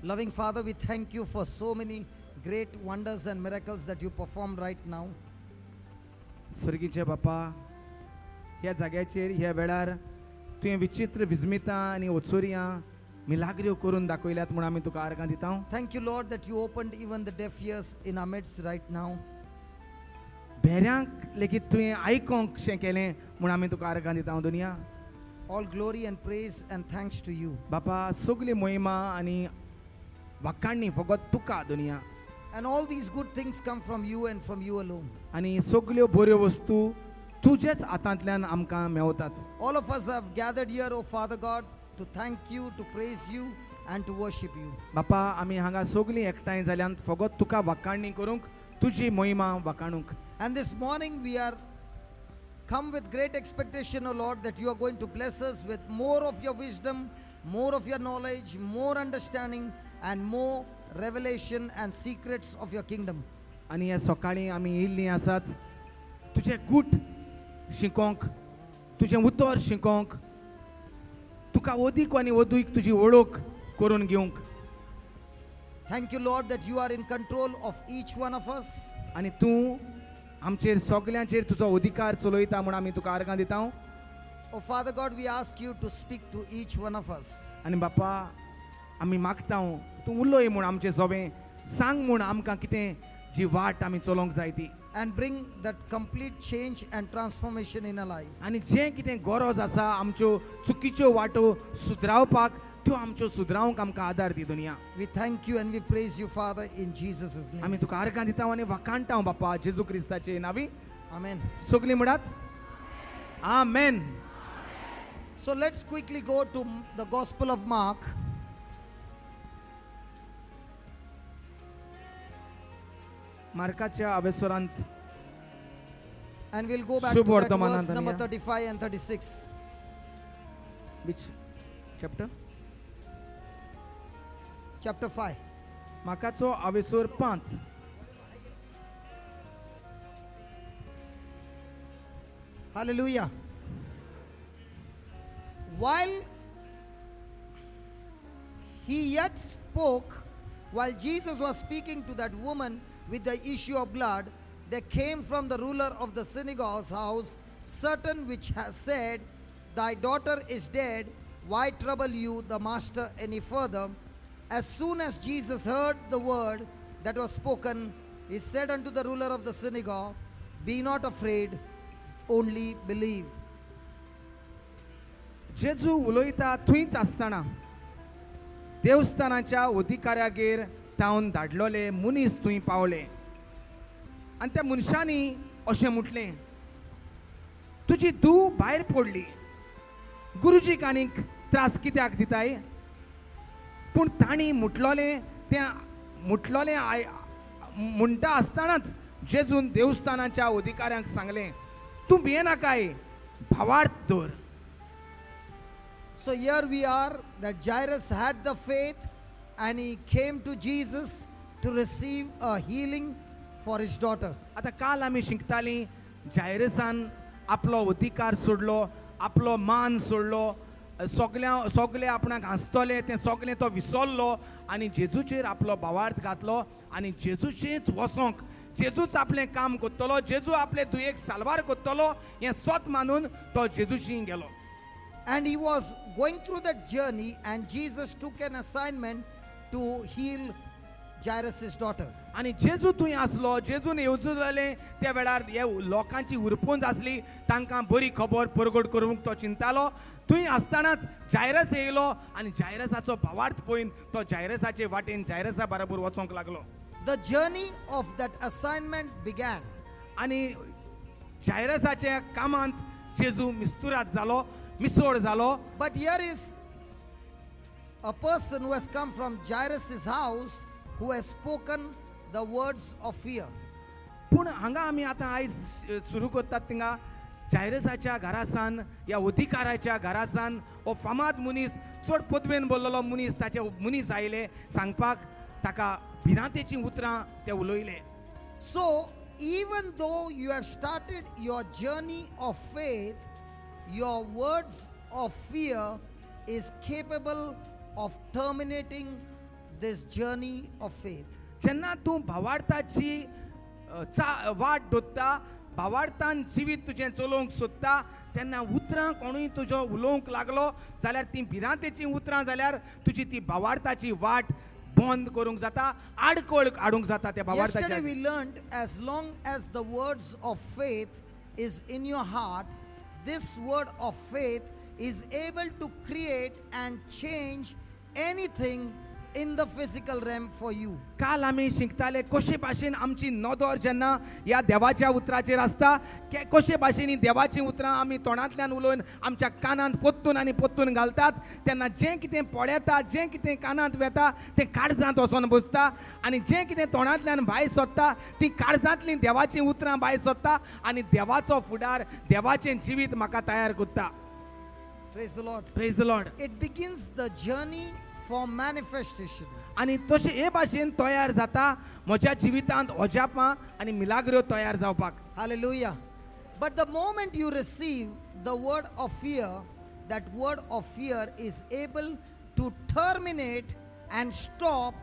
Loving Father, we thank you for so many great wonders and miracles that you perform right now. स्वर्गीचे बापा, ह्या जाग्याचेर ह्या वेळार तुवें विचित्र विस्मितां आनी ओचोरियां मिलाग्र्यो करून दाखयल्यात म्हूण आमी तुका आर्गां दिता. Thank you, Lord, that you opened even the deaf ears in our midst right now. भेऱ्यांक लेगीत तुवें आयकोंक शें केलें म्हूण आमी तुका आर्गां दिता दुनिया. All glory and praise and thanks to you. बापा, सगली मोहिमा आनी वाखाणणी फकत तुका दुनिया. And all these good things come from you and from you alone. आनी सगल्यो बऱ्यो वस्तू तुजेच हातांतल्यान आमकां मेवतात. All of us have gathered here, O Father God, to thank you, to praise you, and to worship you. बापा, आमी हांगा सगलीं एकठांय जाल्यांत फकत तुका वाखाणणी करूंक, तुजी मोहिमा वाखाणूंक. And this morning we are come with great expectation, O Lord, that you are going to bless us with more of your wisdom, more of your knowledge, more understanding, and more revelation and secrets of your kingdom. आनी ह्या सकाळीं आमी येयल्लीं आसात तुजें गूट शिकोवंक, तुजें उतर शिकोवंक, तुका ओदीक आनी ओदूक तुजी वळख करून घेवंक. Thank you, Lord, that you are in control of each one of us. आनी तूं आमचेर सगल्यांचेर तुजो अधिकार चलयता म्हूण आमी तुका आर्गां दिता. Oh Father God, we ask you to speak to each one of us. आनी बापा, आमी मागता तूं उलय म्हूण आमचें सवें सांग म्हूण आमकां कितें जी वाट आमी चलोवंक जाय ती. And bring that complete change and transformation in our life. आनी जें कितें गरज आसा आमच्यो चुकीच्यो वाटो सुदरावपाक, त्यो आमच्यो सुदरावंक आमकां आदार दी दुनिया. We thank you and we praise you, Father, in Jesus' name. आमी तुका आर्गां दिता आनी वाखाणटा बापा जेजू क्रिस्ताचे नांवी. Amen. सगलीं म्हणटात आमेन. So let's quickly go to the Gospel of Mark. मार्काच्या अवेसरांत And we'll go back Shubh to that वर्तमानांत verse number या. 35 and 36. which chapter? Chapter 5. मार्काचो अवेसर 5. Hallelujah. While he yet spoke, while Jesus was speaking to that woman with the issue of blood, there came from the ruler of the synagogue's house certain which has said, "Thy daughter is dead, why trouble you the master any further?" As soon as Jesus heard the word that was spoken, he said unto the ruler of the synagogue, "Be not afraid, only believe." जेजू उलयता थंयच आसतना देवस्थानाच्या अधिकाऱ्यागेर तावन धाडलोले मनीस थंय पावले आनी त्या मनशांनी अशें म्हटलें, तुजी धूव भायर पडली, गुरुजीक आनीक त्रास कित्याक दिताय? पूण तांणी म्हटलोलें तें म्हणटा आसतनाच जेजून देवस्थानाच्या अधिकाऱ्यांक सांगलें, तूं भियेनाकाय, भावार्थ दवर. So here we are, that Jairus had the faith and he came to Jesus to receive a healing for his daughter. आता काल आमी शिकतालीं जायरसान आपलो अधिकार सोडलो, आपलो मान सोडलो, सगळे आपणाक हांसतले तें सगळें तो विसरलो आनी जेजूचेर आपलो भावार्थ घातलो आनी जेजूचेच वसोंक, जेजूच आपलें काम करतलो, जेजू आपले दुयेक साल्वार करतलो हें स्वत मानून तो जेजूशी गेलो. And he was going through that journey, and Jesus took an assignment to heal Jairus' daughter. आनी जेजू थंय आसलो, जेजून येवजू जालें त्या वेळार हे लोकांची उरपूंज आसली, तांकां बरी खबर परगट करूंक तो चिंतालो. थंय आसतनाच जायरस येयलो आनी जायरसाचो भावार्थ पळोवन तो जायरसाचे वाटेन जायरसा बरोबर वचोंक लागलो. The journey of that assignment began. आनी जायरसाच्या कामांत जेजू मिस्तुरात जालो, मिसोड जालो. But here is a person who has come from Jairus' house who has spoken the words of fear. पूण हांगा आमी आतां आयज सुरू करतात थिंगा जायरसाच्या घरासान, ह्या अधिकाराच्या घरासान हो फामाद मनीस, चड पदवेन बोल्लोलो मनीस, ताचे मनीस आयले सांगपाक ताका भिरांतेची उतरां ते उलयले. So even though you have started your journey of faith, your words of fear is capable of terminating this journey of faith. जेन्ना तूं भावार्थाची वाट दोत्ता, भावार्थान जिवीत तुजें चलोवंक सोदता, तेन्ना उतरां कोणूय तुजो उलोवंक लागलो जाल्यार ती भिरांतेची उतरां जाल्यार तुजी ती भावार्थाची वाट बंद करूंक जाता, आडखळ हाडूंक जाता त्या Yesterday भावार्थाच्या. we learned, as long as the words of faith is in your heart, this word of faith is able to create and change anything in the physical realm for you. काल आमी शिकताले कशे भाशेन आमची नदर जेन्ना ह्या देवाच्या उतराचेर आसता, कशे भाशेन ही देवाची उतरां आमी तोंडांतल्यान उलोवन आमच्या कानांत पोत्तून आनी पोत्तून घालतात, तेन्ना जें कितें पळेता, जें कितें कानांत वेता तें काळजांत वचोन बसता, आनी जें कितें तोंडांतल्यान भायर सरता ती काळजांतलीं देवाची उतरां भायर सरता, आनी देवाचो फुडार, देवाचें जिवीत म्हाका तयार करता. Praise the Lord. Praise the Lord. It begins the journey for manifestation. आनी तशें हे भाशेन तयार जाता म्हज्या जिवितांत अजापां आनी मिलाग्र्यो तयार जावपाक. Hallelujah. But the moment you receive the word of fear, that word of fear is able to terminate and stop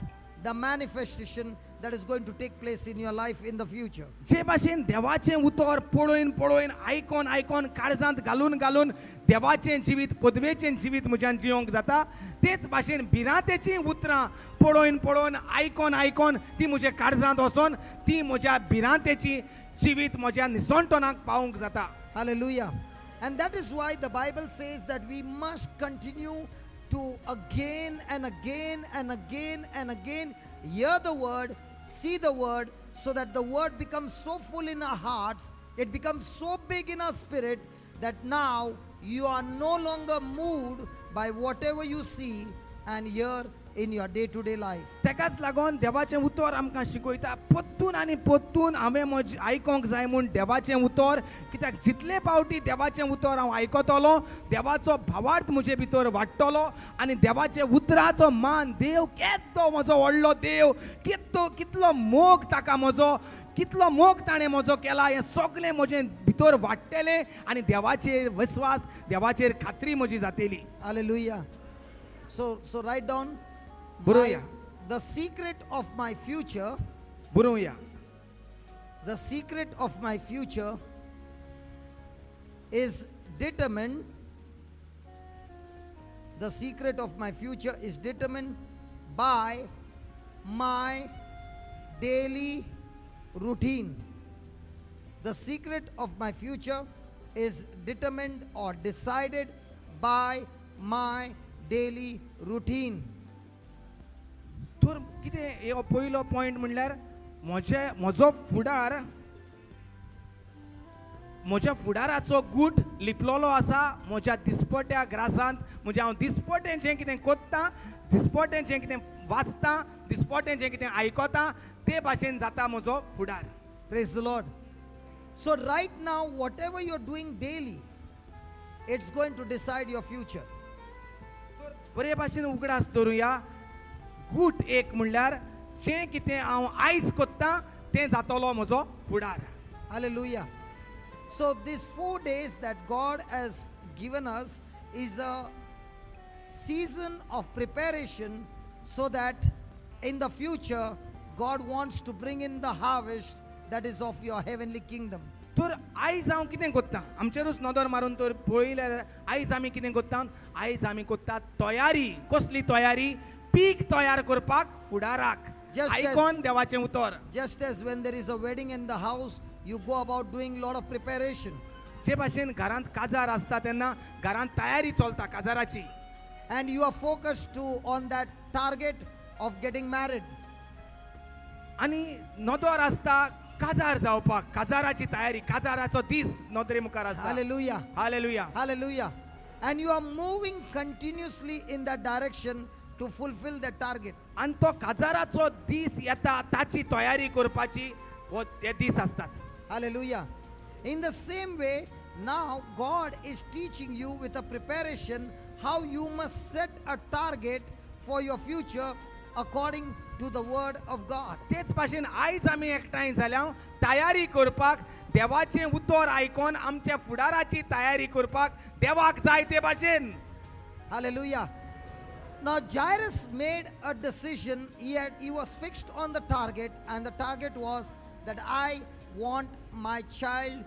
the manifestation that is going to take place in your life in the future. जे भाशेन देवाचें उतर पळोवन पळोवन आयकोन आयकोन काळजांत घालून घालून देवाचें जिवीत, पदवेचें जिवीत म्हज्यान जियोंक जाता, तेच भाशेन भिरांतेचीं उतरां पळोवन पळोवन आयकोन आयकोन ती म्हज्या काळजांत वचोन ती म्हज्या भिरांतेची जिवीत म्हज्या निसणटोनाक पावूंक जाता. Hallelujah. And that is why the Bible says that we must continue to again and again and again and again hear the word, see the word, so that the word becomes so full in our hearts, it becomes so big in our spirit that now you are no longer moved by whatever you see and hear in your day-to-day life. तेकाच लागून देवाचें उतर आमकां शिकयता, पोत्तून आनी पोत्तून हांवें म्हजें आयकोंक जाय म्हूण देवाचें उतर, कित्याक जितले फावटी देवाचें उतर हांव आयकतलो, देवाचो भावार्थ म्हजे भितर वाडटलो, आनी देवाचे उतराचो मान, देव केदो म्हजो व्हडलो देव, कितलो मोग ताका म्हजो, कितलो मोग ताणें म्हजो केला, हें सगळें म्हजें भितर वाडटलें, आनी देवाचेर विस्वास, देवाचेर खात्री म्हजी जातली. Hallelujah. So write down. बरोवया, The secret of my future, बरोवया. the secret of my future is determined. The secret of my future is determined by my daily routine. The secret of my future is determined or decided by my daily routine. तर कितें हे पयलो point म्हणल्यार म्हजो फुडार, म्हज्या फुडाराचो गूट लिपलोलो आसा म्हज्या दिसपट्या ग्रासांत. म्हणजे हांव दिसपटें जें कितें कोत्तां, दिसपटें जें कितें वाचतां, दिसपटें जें कितें आयकतां, ते भाशेन जाता म्हजो फुडार. Praise the Lord. So right now, whatever you're doing daily, it's going to decide your future. बरे भाशेन उगडास धरुया. गूट एक म्हणल्यार जें कितें हांव आयज कोत्तां तें जातलो म्हजो फुडार. Hallelujah. So these 4 days that God has given us is a season of preparation, so that in the future God wants to bring in the harvest that is of your heavenly kingdom. तर आयज हांव कितें कोत्तां, आमचेरूच नदर मारून तर पळयल्यार आयज आमी कितें कोत्तां, आयज आमी कोत्तात तयारी. कसली तयारी? पीक तयार करपाक फुडाराक. Just as- आयकोन देवाचें उतर. Just as when there is a wedding in the house, you go about doing lot of preparation. जे भाशेन घरांत काजार आसता तेन्ना घरांत तयारी चलता काजाराची, And you are focused to on that target of getting married. आनी नदर आसता काजार जावपाक, काजाराची तयारी, काजाराचो दीस नदरे मुखार आसता. Hallelujah. Hallelujah. Hallelujah. And you are moving continuously in that direction to fulfill that target. आनी तो काजाराचो दीस येता ताची तयारी करपाची हो ते दीस आसतात. Hallelujah. In the same way, now God is teaching you with a preparation how you must set a target for your future according to the word of God. तेच भाशेन आयज आमी एकठांय जाल्या तयारी करपाक, देवाचें उतर आयकोन आमच्या फुडाराची तयारी करपाक देवाक जाय ते भाशेन. Hallelujah. Now Jairus made a decision. He was fixed on the target, and the target was that I want my child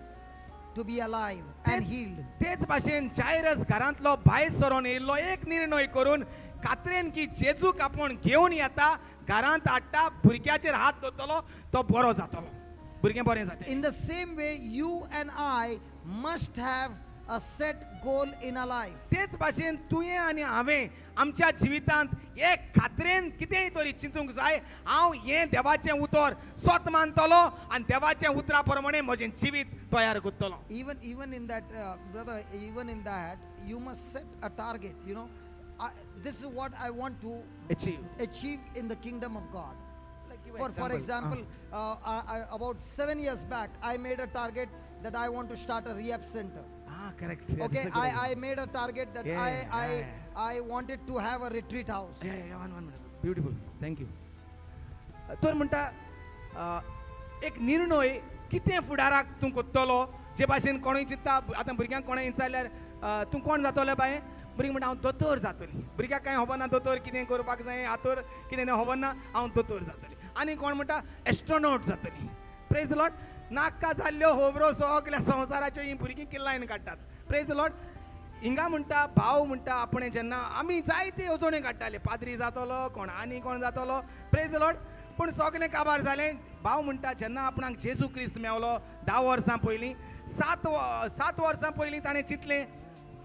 to be alive and healed. तेच भाशेन जायरस घरांतलो भायर सरोन येयल्लो एक निर्णय करून कात्रेन की जेजूक आपूण घेवन येता घरांत हाडटा भुरग्याचेर हात दवरतलो तो बरो जातलो भुरगें बरें जातलें. In the same way, you and I must have a set goal in our life. तेच भाशेन तुवें आनी हांवें आमच्या जिवितांत एक खात्रेन कितेंय तरी चिंतूंक जाय हांव हें देवाचें उतर स्वत मानतलो आनी देवाचें उतरा प्रमाणे म्हजें जिवीत तयार करतलो. Even in that, brother, even in that, you must set a target. You know, this is what I want to achieve in the kingdom of God. For example, about 7 years back, I made a target that I want to start a rehab center. Correct. Okay, I made a target that Yeah, I wanted to have a retreat house. one minute. Beautiful. Thank you. तर म्हणटा एक निर्णय कितें फुडाराक तूं कोत्तलो जे भाशेन कोणूय चिंतता आतां भुरग्यांक कोणें विचारल्यार तूं कोण जातोलें बाये भुरगीं म्हणटा हांव दोतोर जातलीं भुरग्याक कांय खबर ना दोतोर कितें करपाक जाय हातोर कितें खबर ना हांव दोतोर जातलीं आनी कोण म्हणटा एस्ट्रोनॉट जातलीं. Praise the Lord. नाका जाल्ल्यो होबरो सगल्या संवसाराच्यो ही भुरगीं किल्लायन काडटात. Praise the Lord. हिंगा म्हणटा भाव म्हणटा आपणें जेन्ना आमी जायते येवजणे काडटाले पाद्री जातलो कोण आनी कोण जातलो. Praise the Lord. पूण सगळें काबार जालें. भाव म्हणटा जेन्ना आपणाक जेजू क्रिस्त मेवलो 10 वर्सां पयलीं 7 वर्सां पयलीं ताणें चिंतलें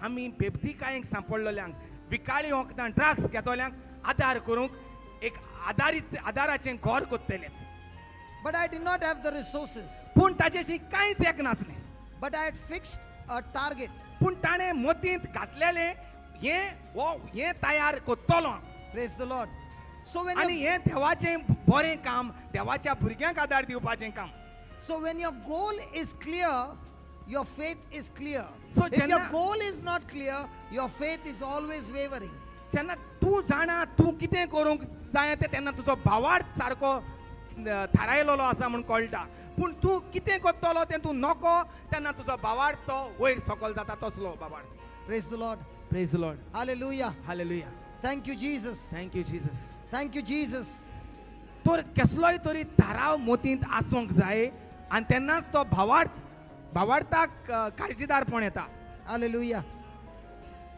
आमी बेबदीकायेक सांपडलेल्यांक विकाळी वखदां ड्रग्स घेतोल्यांक आदार करूंक एक आदाराचें घर कोत्तलें. But I did not have the resources. पूण ताचेशी कांयच एक नासलें. But I had fixed a target. पूण ताणें मतींत घातलेलें हें तयार कोत्तलो. Praise the Lord. So when आनी हें देवाचें बरें काम देवाच्या भुरग्यांक आदार दिवपाचें काम. So when your goal is clear, your faith is clear. So if your जेन्ना- goal is not clear, your faith is always wavering. जेन्ना तूं जाणा तूं कितें करूंक जाय तें तेन्ना तुजो भावार्थ सारको थारायलेलो आसा म्हूण कळटा. पूण तूं कितें कोत्तलो तें तूं नको तेन्ना तुजो भावार्थ तो वयर सकयल जाता तसलो भावार्थ. Praise the Lord. Praise the lord. Hallelujah. Hallelujah. Thank you, Jesus. Thank you Jesus. Thank you, Jesus. तर कसलोय तरी थाराव मतींत आसूंक जाय आनी तेन्नाच तो भावार्थाक काळजीदारपण येता. Hallelujah.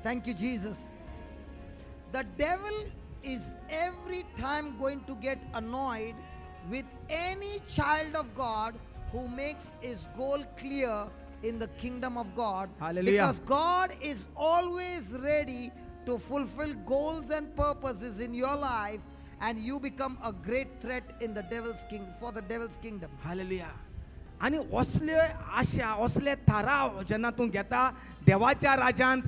Thank you, Jesus. The devil is every time going to get annoyed with any child of God who makes his goal clear in the kingdom of God. Hallelujah. Because God is always ready to fulfill goals and purposes in your life, and you become a great threat in the devil's kingdom, for the devil's kingdom. Hallelujah. आनी असले आशा असले थाराव जेन्ना तूं घेता देवाच्या राज्यांत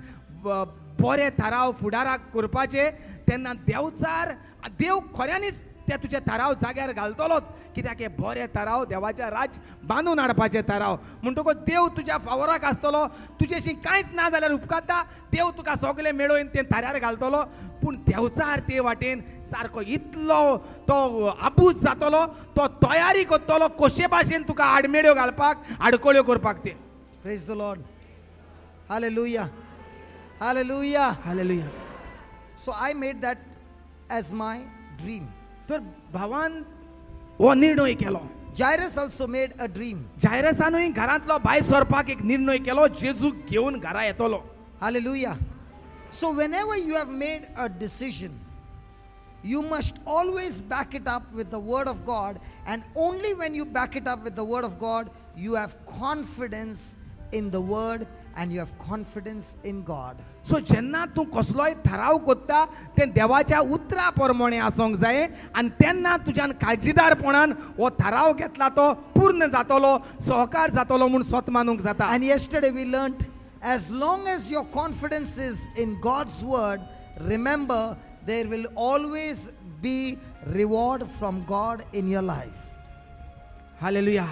बरे थाराव फुडाराक करपाचे तेन्ना देव खऱ्यांनीच ते तुजे थाराव जाग्यार घालतलोच कित्याक हे बरे थाराव देवाच्या राज बांदून हाडपाचे थाराव म्हणटकूच देव तुज्या फावराक आसतलो तुजेशी कांयच ना जाल्यार उपकारता देव तुका सगळें मेळोवन ते थाऱ्यार घालतलो पूण देवचार ते वाटेन सारको इतलो तो आबूज जातलो तो तयारी करतलो कशे भाशेन तुका आडमेळ्यो घालपाक आडकोळ्यो करपाक ते. Praise the Lord. Hallelujah. Hallelujah. Hallelujah. So I made that as my dream. तर भावान हो निर्णय केलो. Jairus also made a dream. जायरसानूय घरांतलो भायर सरपाक एक निर्णय केलो जेजूक घेवन घरा येतलो. Hallelujah. So whenever you have made a decision, you must always back it up with the word of God, and only when you back it up with the word of God, you have confidence in the word and you have confidence in God. सो जेन्ना तूं कसलोय थाराव करता ते देवाच्या उतरा प्रमाणे आसूंक जाय आनी तेन्ना तुज्यान काळजीदारपणान हो थाराव घेतला तो पूर्ण जातलो सहकार जातलो म्हूण स्वत मानूंक जाता. And yesterday we learned, as long as your confidence is in God's word, remember there will always be reward from God in your life. Hallelujah.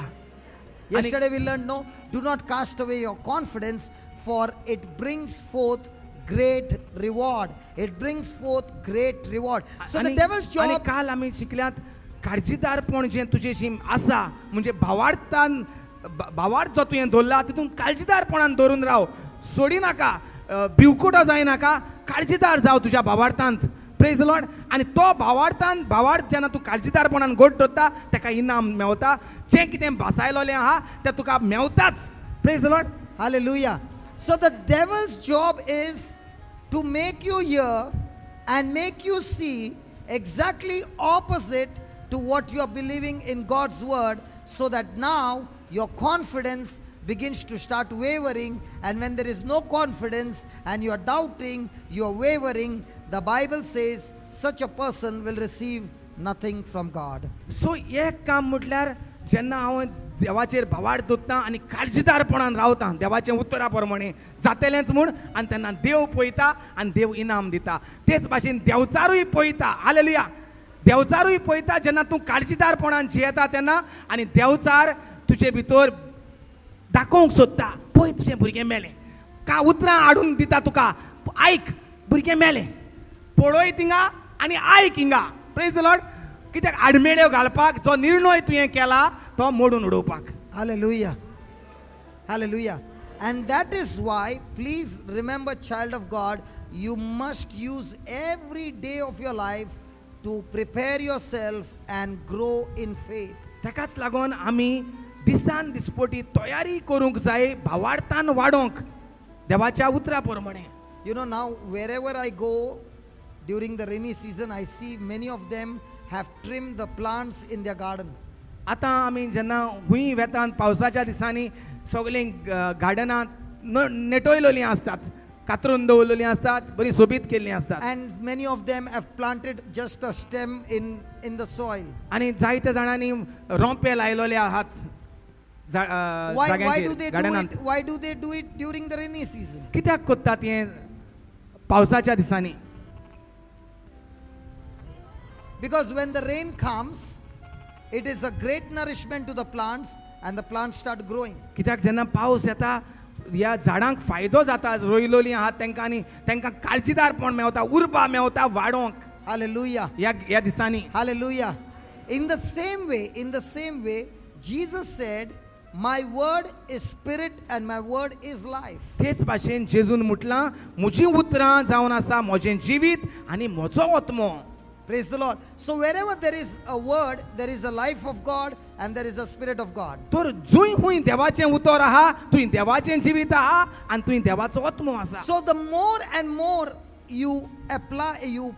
Yesterday we learned, no, do not cast away your confidence, for it brings forth great reward. It brings forth great reward. So the devil's आणि job, काल आमी शिकल्यात काळजीदारपण जे तुजेशी आसा म्हणजे भावार्थ जो तुवें दवरला तितून काळजीदारपणान दवरून राव सोडी नाका भिवकुटो जायनाका काळजीदार जाव तुज्या भावार्थांत प्रेज द लॉर्ड. आणि तो भावार्थ जेन्ना तूं काळजीदारपणान गोड धरता ताका इनाम मेवता. जें कितें भासायलोलें आहा तें तुका मेवताच. Praise the lord. Hallelujah. So the devil's job is to make you hear and make you see exactly opposite to what you are believing in God's word, so that now your confidence begins to start wavering. And when there is no confidence and you are doubting, you are wavering, the Bible says such a person will receive nothing from God. सो एक काम म्हटल्यार जेन्ना हांव देवाचेर भावार्थ दवरता आनी काळजीदारपणान रावता देवाचें उतरा प्रमाणे जातलेंच म्हूण, आनी तेन्ना देव पळयता आनी देव इनाम दिता. तेच भाशेन देंवचारूय पळयता. हालेलुया. देंवचारूय पळयता जेन्ना तूं काळजीदारपणान जियेता तेन्ना, आनी देंवचार तुजे भितर दाखोवंक सोदता. पळय तुजें भुरगें मेलें, उतरां हाडून दिता तुका. आयक भुरगें मेलें, पळय थिंगा आनी आयक हिंगा. Praise the Lord. कित्याक आडमेळ्यो घालपाक जो निर्णय तुवें केला तो मोडून उडोवपाक. Hallelujah. Hallelujah. And that is why, please remember, child of God, you must use every day of your life to prepare yourself and grow in faith. ताकाच लागून आमी दिसान दिसपोटी तयारी करूंक जाय भावार्थान वाडोवंक देवाच्या उतरा प्रमाणे. You know, now wherever I go during the rainy season, I see many of them have trimmed the plants in their garden. आतां आमी जेन्ना हुंय वेतात पावसाच्या दिसांनी सगळीं गार्डनां नेटोयलोलीं असतात, कातरून दवरलेलीं असतात, बरी सोबीत केल्लीं असतात. And many of them have planted just a stem in the soil. आनी जायत्या जाणांनी रोंपे लायलोले आहात गार्डनांत. Why do they do it during the rainy season? कित्याक कोत्तात हें पावसाच्या दिसांनी? Because when the rain comes, it is a great nourishment to the plants and the plants start growing. कित्याक जेन्ना पावस येता ह्या झाडांक फायदो जाता, रोयलोलीं आहात तांकां, आनी तांकां काळजीदारपण मेवता, उर्बा मेवता वाडोवंक Hallelujah. ह्या दिसांनी. Hallelujah. In the same way, Jesus said, my word is spirit and my word is life. तेच भाशेन जेजून म्हटलां म्हजीं उतरां जावन आसा म्हजें जिवीत आनी म्हजो आत्मो. Praise the Lord. So wherever there is a word, there is a life of God and there is a spirit of God. तर जूंय हुंय देवाचें उतर आहा थंय देवाचें जिवीत आहा आनी थंय देवाचो आत्मो आसा. So the more and more you apply, you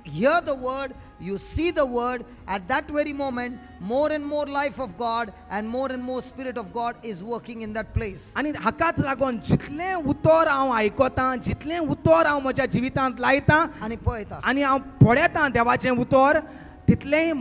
hear the word, you see the word, at that very moment more and more life of God and more spirit of God is working in that place. आनी हाकाच लागून जितलें उतर हांव आयकतां, जितलें उतर हांव म्हज्या जिवितांत लायतां आणि पळयता, आनी हांव पळयतां देवाचें उतर, तितलें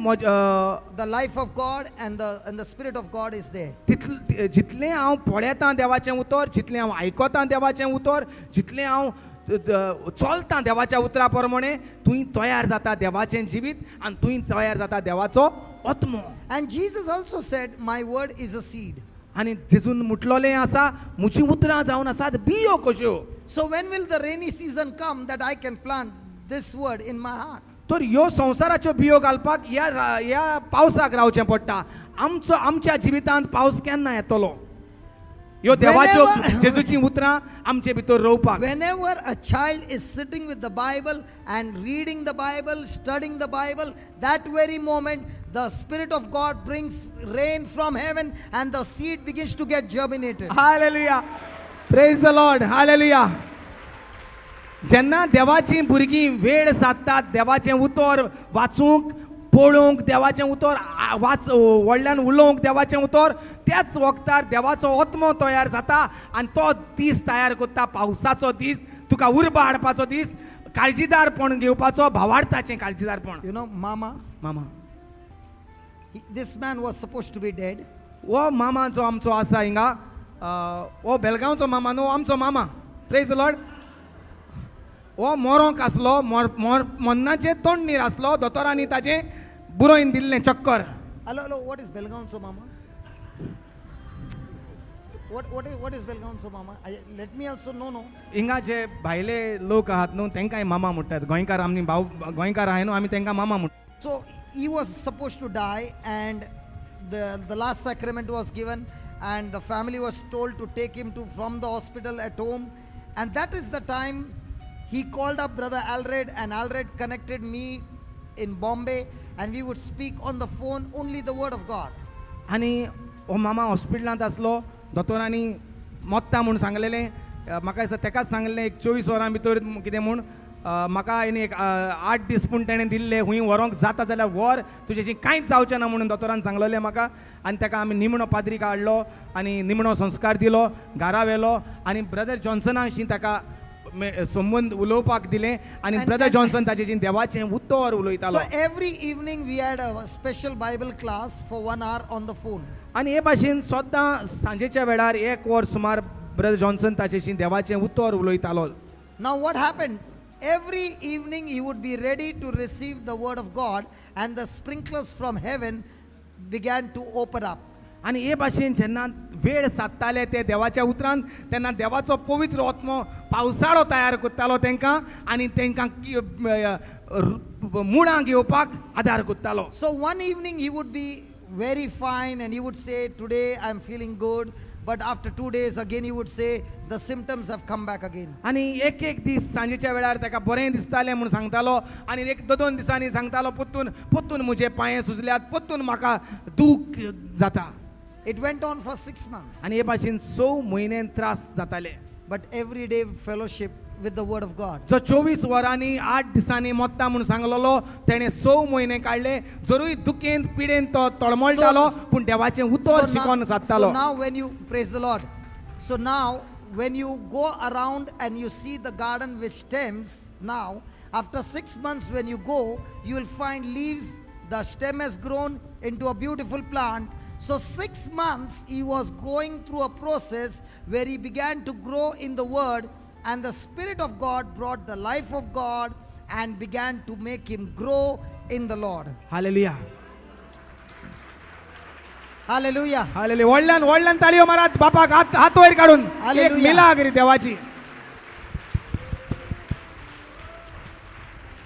the life of God and the spirit of God is there. जितलें हांव पळयतां देवाचें उतर, जितलें हांव आयकतां देवाचें उतर, जितलें हांव चलतां देवाच्या उतरा प्रमाणे थंय तयार जाता देवाचें जिवीत आनी थंय तयार जाता देवाचो आत्मो. And Jesus also said, my word is a seed. आनी जेजून म्हटलोलें आसा म्हजीं उतरां जावन आसात बियो कश्यो. So when will the rainy season come that I can plant this word in my heart? तर ह्यो संवसाराच्यो बियो घालपाक ह्या पावसाक रावचें पडटा. आमच्या जिवितांत पावस केन्ना येतलो? ह्यो देवाच्यो जेजूची उतरां आमचे भितर रोवपाक. Whenever a child is sitting with the Bible and reading the Bible, studying the Bible, that very moment the Spirit of God brings rain from heaven and the seed begins to get germinated. Hallelujah. Praise the Lord. Hallelujah. जेन्ना देवाची भुरगीं वेळ साधतात देवाचें उतर वाचूंक, पळोवंक, देवाचें उतर व्हडल्यान उलोवंक देवाचें उतर, त्याच वक्तार देवाचो आत्मो तयार जाता आनी तो दीस तयार करता, पावसाचो दीस, तुका उर्बा हाडपाचो दीस, काळजीदारपण घेवपाचो, भावार्थाचें काळजीदारपण. You know, Mama, this man was supposed to be dead. वो मामा जो आमचो आसा हिंगा, वो बेलगांवचो मामा न्हू, आमचो मामा. Praise the Lord. वो मोरोंक आसलो, मन्नाचें तोंड नीर आसलो, दोतोरांनी ताचें बुरोयन दिल्लें चक्कर. Hello, what is Belgaon Mama? What is Belgaon Mama? Let me also know. हिंगा जे भायले लोक आहात न्हू तांकांय मामा म्हणटात. गोंयकार आमी भाव गोंयकार आहाय न्हू, आमी तांकां मामा म्हणटात. So he was supposed to die and the last sacrament was given and the family was told to take him from the hospital at home, and that is the time he called up Brother Alred, and Alred connected me in Bombay, and we would speak on the phone only the word of God. आनी हो मामा हॉस्पिटलांत आसलो दोतोरांनी मोत्ता म्हूण सांगलेलें म्हाका दिसता तेकाच सांगलें एक 24 वरां भितर कितें म्हूण म्हाका आनी एक 8 दीस पूण तेणें दिल्ले खूंय व्हरोंक जाता जाल्यार व्हर तुजेशी कांयच जावचें ना म्हणून दोतोरान सांगलेलें म्हाका आनी ताका आमी निमणो पाद्रीक हाडलो आनी निमणो संस्कार दिलो घरा व्हेलो आनी ब्रदर जॉन्सनाशी ताका संबंद उलोवपाक दिलें आनी ब्रदर जॉन्सन ताचेशी देवाचें उतर उलयतालो. So every evening we had a special Bible class for 1 hour on the phone. आनी हे भाशेन सद्दां सांजेच्या वेळार 1 वर सुमार ब्रदर जॉन्सन ताचेशी देवाचें उतर उलयतालो. Now what happened? Every evening he would be ready to receive the word of God, and the sprinklers from heaven began to open up. आनी हे भाशेन जेन्ना वेळ सादताले ते देवाच्या उतरांत तेन्ना देवाचो पवित्र आत्मो पावसाळो तयार करतालो तांकां आनी तांकां मुळां घेवपाक आदार करतालो. So one evening he would be very fine and he would say, today I am feeling good. But after 2 days again he would say, the symptoms have come back again. आनी एक दीस सांजेच्या वेळार ताका बरें दिसतालें म्हूण सांगतालो आनी 1-2 दिसांनी सांगतालो पोत्तून म्हजे पांये सुजल्यात पोत्तून म्हाका दूख जाता. It went on for 6 months. आनी हे भाशेन 6 म्हयने त्रास जाताले. But every day fellowship with the word of God. जो 24 वरांनी 8 दिसांनी मोत्ता म्हूण सांगलेलो तेणें 6 म्हयने काडले. जरूय दुखेंत पिडेंत तो तळमळटालो पूण देवाचें उतर शिकोवन सादतालो. So now when you, praise the Lord. So now when you go around and you see the garden which stems, now after 6 months when you go, you will find leaves, the stem has grown into a beautiful plant. So 6 months he was going through a process where he began to grow in the word, and the Spirit of God brought the life of God and began to make him grow in the Lord. Hallelujah. Hallelujah. Hallelujah. व्हडल्यान ताळयो मारात बापाक हात वयर काडून एक Hallelujah. Milagre देवाची.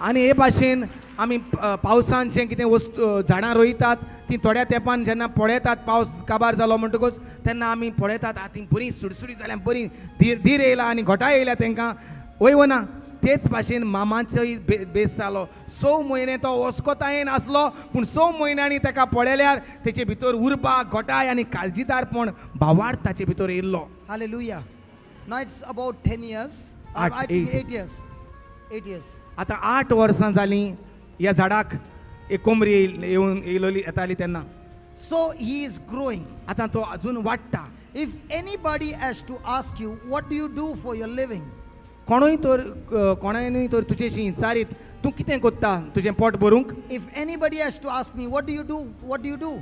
आनी हे भाशेन आमी पावसान जें कितें वस्तू झाडां रोयतात ती थोड्या तेंपान जेन्ना पळयतात पावस काबार जालो म्हणटकूच तेन्ना आमी पळयतात ती बरी सुडसुडी जाल्या बरी धीर येयला आनी घोटाय येयल्या तांकां वय ना. तेच भाशेन मामाचोय बेस जालो. 6 म्हयने तो वस्कोतायेन आसलो पूण 6 म्हयन्यांनी ताका पळयल्यार तेचे भितर उर्बा घोटाय आनी काळजीदारपण भावार्थ ताचे भितर येयल्लो. Hallelujah. Now it's about 10 years. I think 8 years. 8 years. आतां 8 वर्सां जालीं ह्या झाडाक एक कोंबरी येयलोली येताली तेन्ना. So he is growing. आतां तो अजून वाडटा. If anybody has to ask you, what do you do for your living? कोणूय तर तुजेशी विचारीत तूं कितें कोत्ता तुजें पोट भरूंक. If anybody has to ask me, what do you do? What do you do?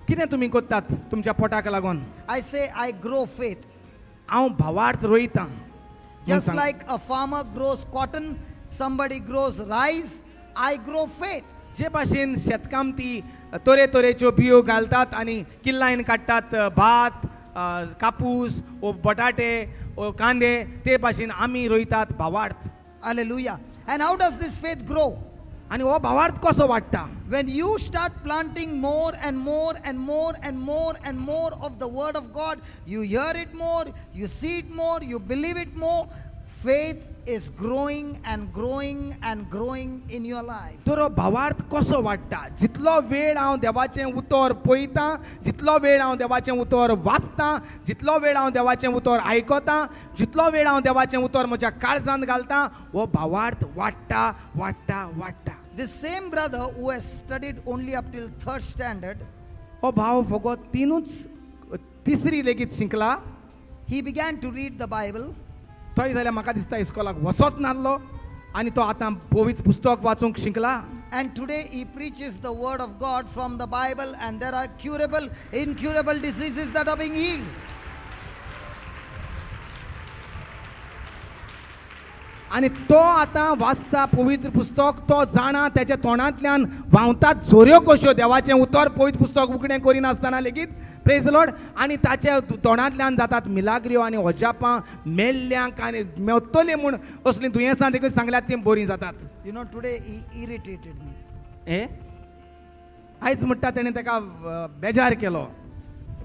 कितें तुमी कोत्तात तुमच्या पोटाक लागून. I say, I grow faith. हांव भावार्थ रोयतां. Just like a farmer grows cotton, somebody grows rice, I grow faith. जे भाशेन शेतकामती तरेच्यो बियो घालतात आनी किल्लायन काडटात भात कापूस ओ बटाटे ओ कांदे ते भाशेन आमी रोयतात भावार्थ. Hallelujah. And how does this faith grow? आनी हो भावार्थ कसो वाडटा. When you start planting more and more and more and more and more of the word of God, you hear it more, you see it more, you believe it more, faith is growing and growing and growing in your life. तर हो भावार्थ कसो वाडटा. जितलो वेळ हांव देवाचें उतर पळयतां, जितलो वेळ हांव देवाचें उतर वाचतां, जितलो वेळ हांव देवाचें उतर आयकतां, जितलो वेळ हांव देवाचें उतर म्हज्या काळजांत घालतां, हो भावार्थ वाडटा वाडटा वाडटा. This same brother who has studied only up till 3rd standard, हो भाव फकत तिसरी लेगीत शिकला. he began to read the Bible. थंय जाल्यार म्हाका दिसता इस्कोलाक वचत नासलो आनी तो आतां पवित्र पुस्तक वाचूंक शिकला. And today he preaches the word of God from the Bible, and there are curable, incurable diseases that are being healed. आनी तो आतां वाचता पवित्र पुस्तक. तो जाणा तेच्या तोंडांतल्यान व्हांवतात झोऱ्यो कश्यो देवाचें उतर पवित्र पुस्तक उगडें करिनासतना लेगीत. Praise the Lord. आनी ताच्या तोंडांतल्यान जातात मिलाग्रियो आनी अजापां मेल्ल्यांक आनी मेवतले म्हूण असलीं दुयेंसां देखून सांगल्यात तीं बरीं जातात. You know, today he irritated me. आयज म्हणटा तेणें ताका बेजार केलो.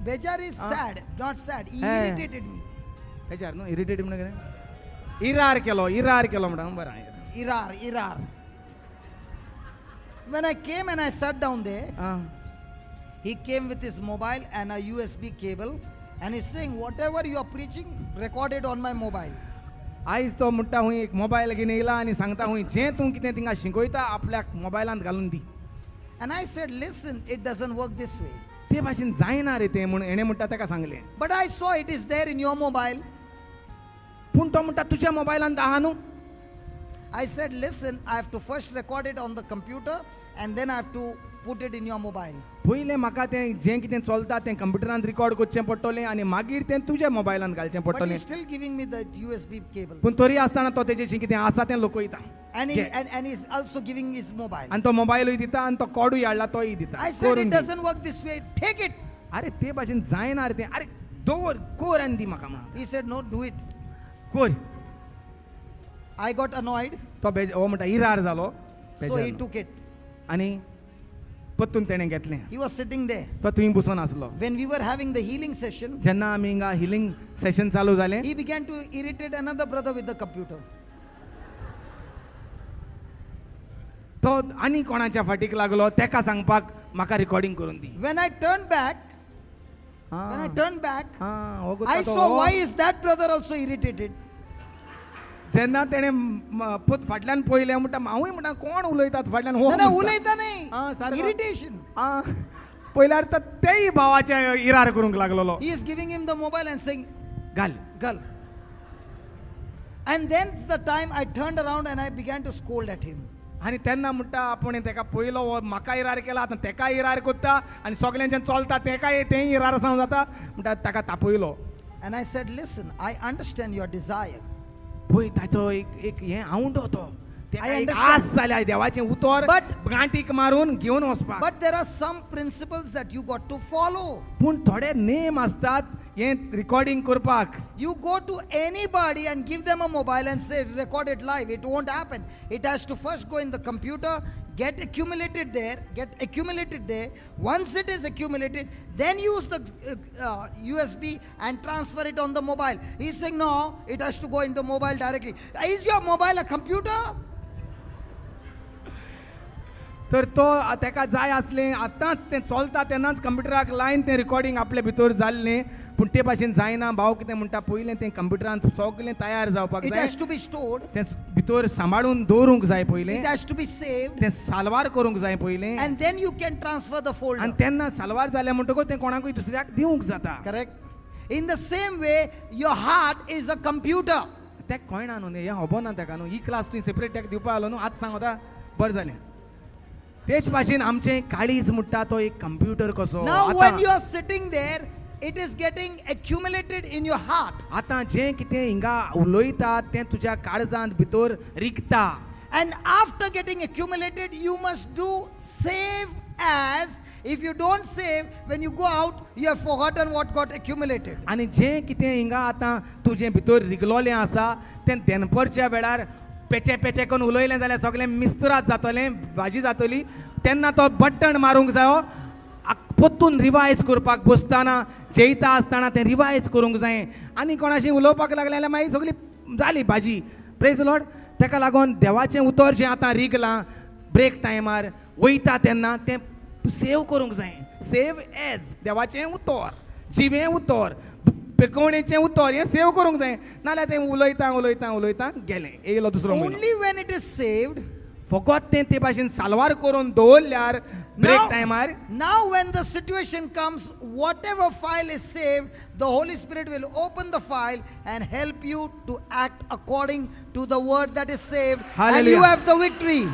Bejar is sad, not sad. He irritated me. बेजार न्हू इरिटेट म्हणून कितें इरार केलो म्हणून बरं Irar. When I came and I sat down there, he came with his mobile and a USB cable, and he's saying, whatever you are preaching, record it on my mobile. आयज तो म्हणटा हूंय एक mobile घेवन येयला आनी सांगता हूंय जें तूं कितें थिंगा शिकयता आपल्या मोबायलांत घालून दी. And I said, listen, it doesn't work this way. ते भाशेन जायना रे तें म्हूण हेणें म्हणटा ताका सांगलें. But I saw it is there in your mobile. पूण तो म्हणटा तुज्या मोबायलांत आहा न्हू. I said, listen, I have to first record it on the computer and then I have to put it in your mobile. पयलें म्हाका तें जें कितें चलता तें कंप्युटरांत रिकॉर्ड करचें पडटलें आनी मागीर तें तुज्या मोबायलांत घालचें But पडटलें. he's still giving me the USB cable. पूण तरी आसतना तो तेजें कितें आसा तें लोकयता. And, and he's also giving his mobile. आनी तो मोबायलूय दिता आनी तो कॉडूय हाडला तोय दिता. I said, करून it the. doesn't work this way. Take it. आरे ते भाशेन जायना रे तें. आरे दवर कोर आनी दी म्हाका म्हणून. He said, no, do it. Core. I got annoyed. तो हो म्हणटा इरार जालो. So he took it. आनी पत्तून तेणें घेतलें. He was sitting there. तो थंय बसून आसलो. When we were having the healing session, जेन्ना आमी हिंगा हिलिंग सेशन चालू जालें he began to irritate another brother with the computer. तो आनी कोणाच्या फाटीक लागलो तेका सांगपाक म्हाका रिकॉर्डिंग करून दी. When I turned back, Ah. हो I saw why is that brother also irritated. जेन्ना तेणें पोत फाटल्यान पयलें म्हणटा हांवूय म्हणटा कोण उलयतात फाटल्यान हो No, नुसता. उलयता Ah, नाही. सारको. Irritation. पयल्यार तर तेय भावाचे इरार करूंक लागलेलो. He is giving him the mobile and saying, घाल. girl. And then's the time I turned around and I began to scold at him. आनी तेन्ना म्हणटा आपूण तेका पयलो हो म्हाका इरार केला आतां तेका इरार कोत्ता आनी सगल्यांचें चलता तेकाय तेंय इरार जावन जाता म्हणटा ताका तापयलो. And I said, listen, I understand your desire. पळय ताचो एक हें आवंडो तो. तेका I एक understand. आस जाल्या देवाचें उतर But- गांठीक मारून घेवन वचपाक. But there are some principles that you got to follow. पूण थोडे नेम आसतात हें रिकॉर्डिंग करपाक. You go to anybody and give them a mobile and say, record it live. It won't happen. It has to first go in the computer, get accumulated there. Once it is accumulated, then use the USB and transfer it on the mobile. He's saying, no, it has to go in the mobile directly. Is your mobile a computer? तर तो तेका जाय आसलें आतांच तें चलता तेन्नाच कंप्युटराक lion तें रिकॉर्डिंग आपले भितर जाल्लें पूण ते भाशेन जायना. भाव कितें म्हणटा पयलें तें कंप्युटरांत सगलें तयार जावपाक It जाय. has to be stored. तें भितर सांबाळून दवरूंक जाय पयलें. It has to be saved. तें साल्वार करूंक जाय पयलें And then you can transfer the folder. आनी तेन्ना साल्वार जालें म्हणटकूच तें कोणाकूय दुसऱ्याक दिवंक जाता. Correct? In the same way, your heart is a computer. तेका कळना न्हू हें खबर ना तेका न्हू. ही क्लास तुवें सेपरेट तेका दिवपा आलो न्हू. आतां सांग आतां बरें जालें. तेच भाशेन आमचें काळीज म्हणटा तो एक कंप्युटर कसो. Now, when you are sitting there, it is getting accumulated in your heart. आतां जें कितें हिंगा उलयतात तें तुज्या काळजांत भितर रिगता. And after getting accumulated, you must do save as. If you don't save, when you go out, you have forgotten what got accumulated. आनी जें कितें हिंगा आतां तुजें भितर रिगलोलें आसा तें दनपरच्या वेळार पेचे पेचे करून उलयलें जाल्यार सगळें मिस्तुराद जातलें भाजी जातली. तेन्ना तो बट्टण मारूंक जायो. पोत्तून रिवायज करपाक बसतना जेयता आसतना तें रिवायज करूंक जाय. आनी कोणाशी उलोवपाक लागलें जाल्यार मागीर सगळी जाली भाजी. Praise Lord. तेका लागून देवाचें उतर जें आतां रिगलां ब्रेक टायमार वयता तेन्ना तें सेव करूंक जाय. सेव एज देवाचें उतर, जिवें उतर, पेकोवणेचें उतर हें सेव करूंक जाय. नाल्यार तें उलयता गेलें. येयलो दुसरो म्हयनो. Only when it is saved. फकत तें ते भाशेन साल्वार करून दवरल्यार ब्रेक टायमार. Now when the situation comes, whatever file is saved, the Holy Spirit will open the file and help you to act according to the word that is saved. And Hallelujah. you have the victory.